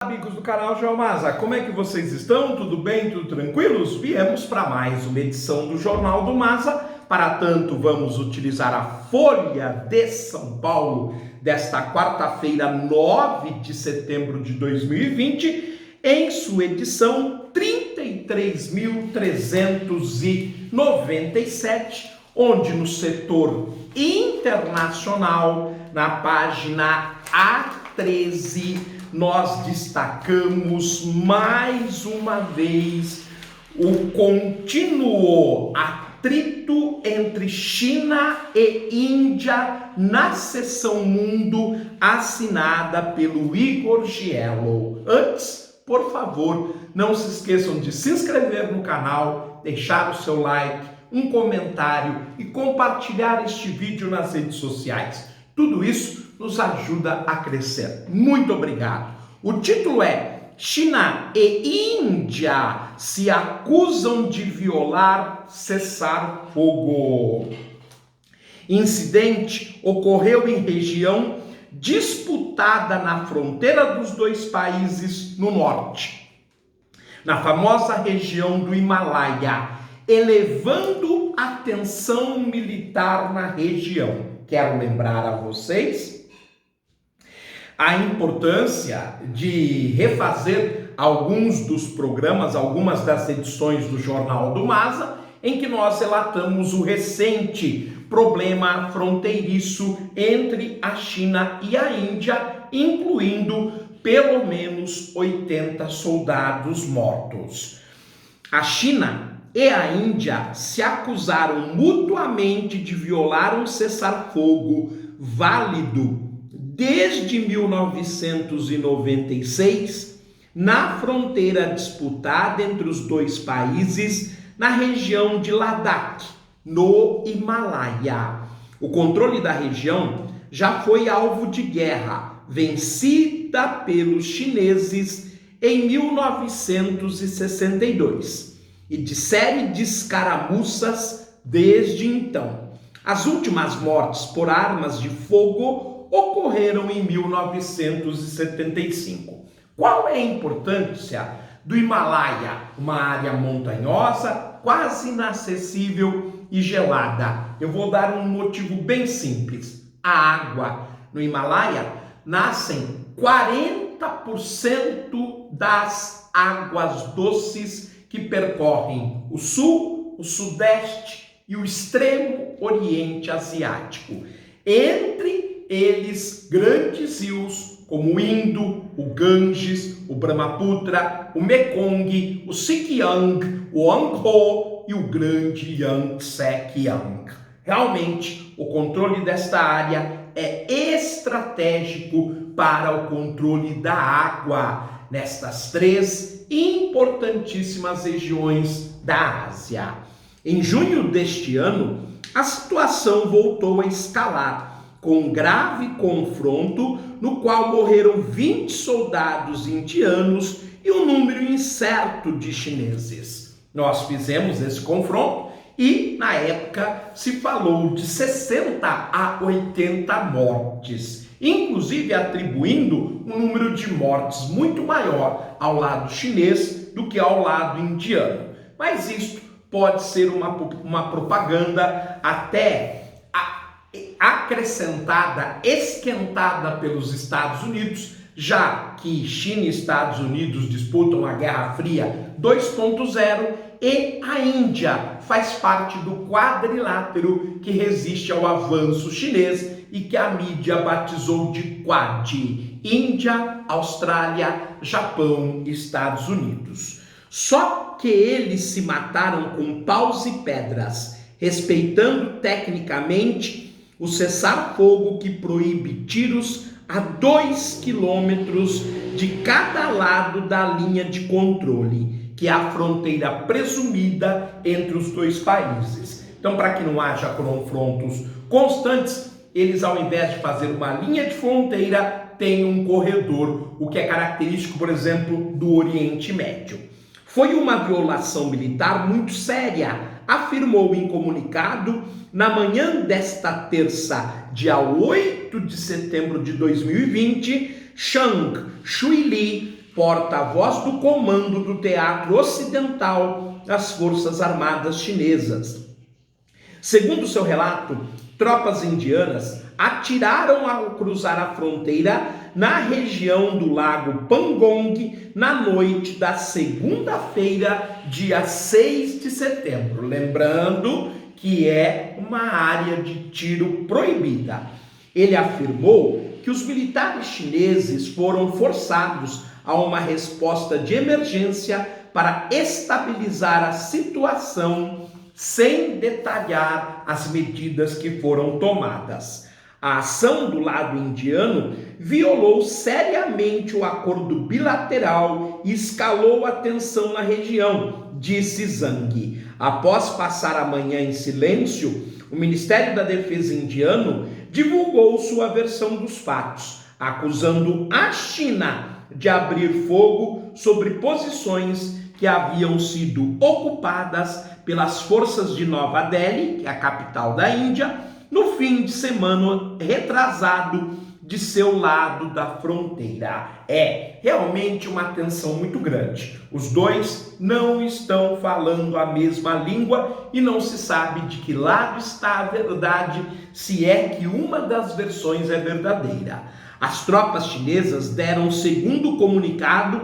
Amigos do canal Geomasa, como é que vocês estão? Tudo bem? Tudo tranquilos? Viemos para mais uma edição do Jornal do Masa. Para tanto, vamos utilizar a Folha de São Paulo desta quarta-feira, 9 de setembro de 2020, em sua edição 33.397, onde no setor internacional, na página A13, nós destacamos mais uma vez o contínuo atrito entre China e Índia na seção Mundo assinada pelo Igor Giello. Antes, por favor, não se esqueçam de se inscrever no canal, deixar o seu like, um comentário e compartilhar este vídeo nas redes sociais. Tudo isso nos ajuda a crescer. Muito obrigado. O título é: China e Índia se acusam de violar cessar-fogo. Incidente ocorreu em região disputada na fronteira dos dois países no norte, na famosa região do Himalaia, elevando a tensão militar na região. Quero lembrar a vocês a importância de refazer alguns dos programas, algumas das edições do Jornal do Masa, em que nós relatamos o recente problema fronteiriço entre a China e a Índia, incluindo pelo menos 80 soldados mortos. A China e a Índia se acusaram mutuamente de violar um cessar-fogo válido desde 1996 na fronteira disputada entre os dois países na região de Ladakh, no Himalaia. O controle da região já foi alvo de guerra, vencida pelos chineses em 1962. E de série de escaramuças desde então. As últimas mortes por armas de fogo ocorreram em 1975. Qual é a importância do Himalaia? Uma área montanhosa, quase inacessível e gelada. Eu vou dar um motivo bem simples. A água no Himalaia nascem 40% das águas doces que percorrem o sul, o sudeste e o extremo oriente asiático. Entre eles, grandes rios como o Indo, o Ganges, o Brahmaputra, o Mekong, o Sikyang, o Angho e o grande Yangtze-Kiang. Realmente, o controle desta área é estratégico para o controle da água nestas três importantíssimas regiões da Ásia. Em junho deste ano, a situação voltou a escalar, com um grave confronto no qual morreram 20 soldados indianos e um número incerto de chineses. Nós fizemos esse confronto e, na época, se falou de 60 a 80 mortes, inclusive atribuindo um número de mortes muito maior ao lado chinês do que ao lado indiano. Mas isto pode ser uma propaganda até acrescentada, esquentada pelos Estados Unidos, já que China e Estados Unidos disputam a Guerra Fria 2.0 e a Índia faz parte do quadrilátero que resiste ao avanço chinês e que a mídia batizou de Quad: Índia, Austrália, Japão e Estados Unidos. Só que eles se mataram com paus e pedras, respeitando tecnicamente o cessar-fogo que proíbe tiros a 2 quilômetros de cada lado da linha de controle, que é a fronteira presumida entre os dois países. Então, para que não haja confrontos constantes, eles, ao invés de fazer uma linha de fronteira, têm um corredor, o que é característico, por exemplo, do Oriente Médio. Foi uma violação militar muito séria, afirmou em comunicado na manhã desta terça, dia 8 de setembro de 2020, Zhang Xuili, porta-voz do comando do Teatro Ocidental das Forças Armadas Chinesas. Segundo seu relato, tropas indianas atiraram ao cruzar a fronteira na região do Lago Pangong na noite da segunda-feira, dia 6 de setembro. Lembrando que é uma área de tiro proibida. Ele afirmou que os militares chineses foram forçados a uma resposta de emergência para estabilizar a situação, sem detalhar as medidas que foram tomadas. A ação do lado indiano violou seriamente o acordo bilateral e escalou a tensão na região, disse Zhang. Após passar a manhã em silêncio, o Ministério da Defesa indiano divulgou sua versão dos fatos, acusando a China de abrir fogo sobre posições que haviam sido ocupadas pelas forças de Nova Delhi, que é a capital da Índia, no fim de semana retrasado de seu lado da fronteira. É realmente uma tensão muito grande. Os dois não estão falando a mesma língua e não se sabe de que lado está a verdade, se é que uma das versões é verdadeira. As tropas chinesas deram, segundo o comunicado,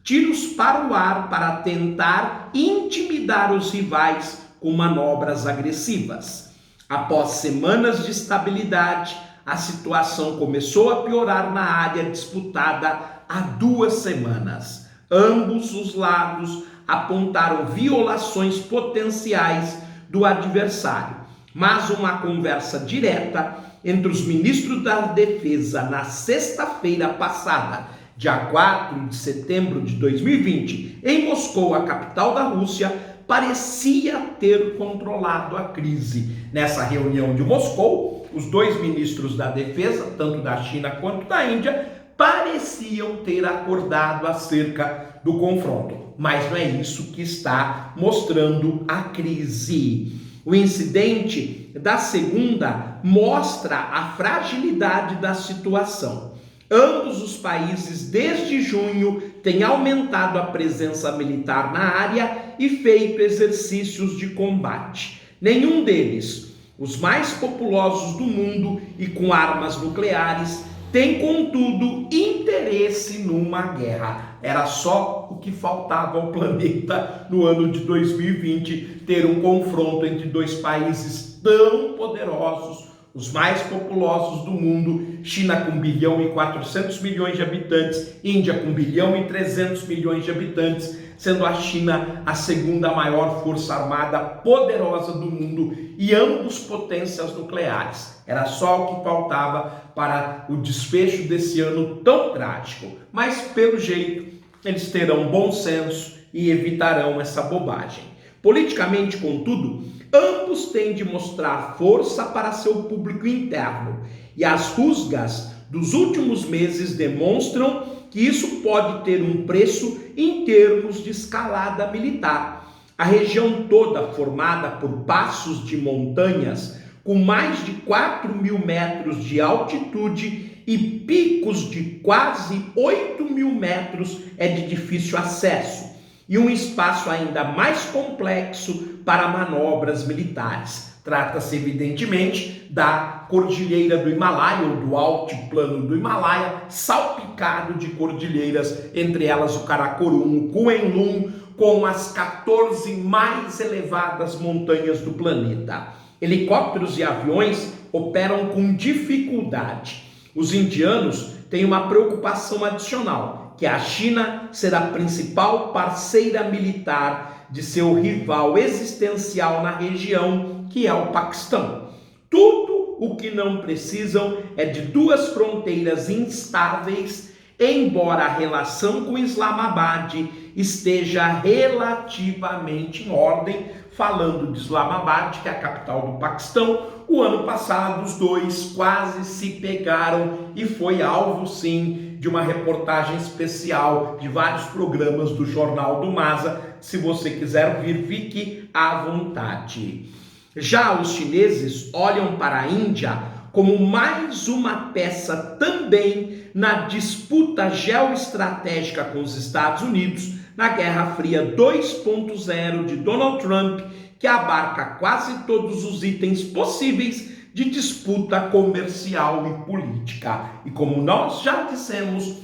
tiros para o ar para tentar intimidar os rivais com manobras agressivas. Após semanas de estabilidade, a situação começou a piorar na área disputada há 2 semanas. Ambos os lados apontaram violações potenciais do adversário, mas uma conversa direta entre os ministros da Defesa na sexta-feira passada, dia 4 de setembro de 2020, em Moscou, a capital da Rússia, parecia ter controlado a crise. Nessa reunião de Moscou, os 2 ministros da Defesa, tanto da China quanto da Índia, pareciam ter acordado acerca do confronto. Mas não é isso que está mostrando a crise. O incidente da segunda mostra a fragilidade da situação. Ambos os países, desde junho, têm aumentado a presença militar na área e feito exercícios de combate. Nenhum deles, os mais populosos do mundo e com armas nucleares, tem, contudo, interesse numa guerra. Era só o que faltava ao planeta no ano de 2020, ter um confronto entre 2 países tão poderosos, os mais populosos do mundo, China com 1 bilhão e 400 milhões de habitantes, Índia com 1 bilhão e 300 milhões de habitantes, sendo a China a segunda maior força armada poderosa do mundo e ambos potências nucleares. Era só o que faltava para o desfecho desse ano tão trágico. Mas, pelo jeito, eles terão bom senso e evitarão essa bobagem. Politicamente, contudo, ambos têm de mostrar força para seu público interno, e as rusgas dos últimos meses demonstram que isso pode ter um preço em termos de escalada militar. A região toda, formada por passos de montanhas com mais de 4.000 metros de altitude e picos de quase 8.000 metros, é de difícil acesso e um espaço ainda mais complexo para manobras militares. Trata-se, evidentemente, da Cordilheira do Himalaia, ou do altiplano do Himalaia, salpicado de cordilheiras, entre elas o Karakorum, o Kunlun, com as 14 mais elevadas montanhas do planeta. Helicópteros e aviões operam com dificuldade. Os indianos têm uma preocupação adicional, que a China será a principal parceira militar de seu rival existencial na região, que é o Paquistão. Tudo o que não precisam é de 2 fronteiras instáveis, embora a relação com Islamabad esteja relativamente em ordem. Falando de Islamabad, que é a capital do Paquistão, o ano passado os dois quase se pegaram e foi alvo, sim, de uma reportagem especial de vários programas do Jornal do Masa. Se você quiser vir, fique à vontade. Já os chineses olham para a Índia como mais uma peça também na disputa geoestratégica com os Estados Unidos, na Guerra Fria 2.0 de Donald Trump, que abarca quase todos os itens possíveis de disputa comercial e política. E como nós já dissemos,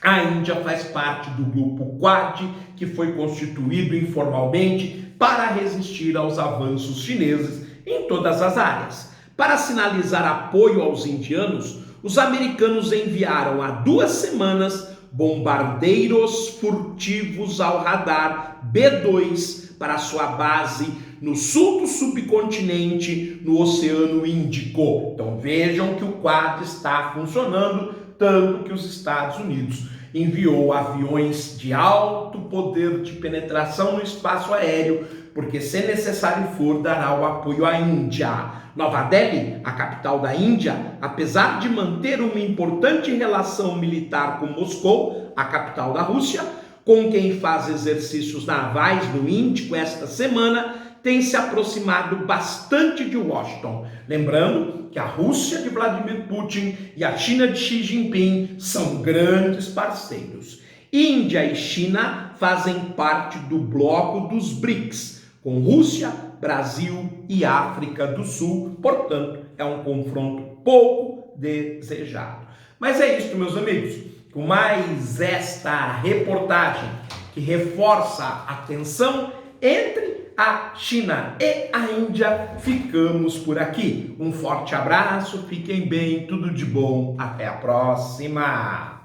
a Índia faz parte do grupo Quad, que foi constituído informalmente para resistir aos avanços chineses em todas as áreas. Para sinalizar apoio aos indianos, os americanos enviaram há 2 semanas bombardeiros furtivos ao radar B-2 para sua base no sul do subcontinente, no Oceano Índico. Então vejam que o Quad está funcionando, tanto que os Estados Unidos enviou aviões de alto poder de penetração no espaço aéreo, porque se necessário for, dará o apoio à Índia. Nova Delhi, a capital da Índia, apesar de manter uma importante relação militar com Moscou, a capital da Rússia, com quem faz exercícios navais no Índico esta semana, tem se aproximado bastante de Washington. Lembrando que a Rússia de Vladimir Putin e a China de Xi Jinping são grandes parceiros. Índia e China fazem parte do bloco dos BRICS, com Rússia, Brasil e África do Sul. Portanto, é um confronto pouco desejado. Mas é isso, meus amigos. Com mais esta reportagem que reforça a tensão entre a China e a Índia, ficamos por aqui. Um forte abraço, fiquem bem, tudo de bom, até a próxima!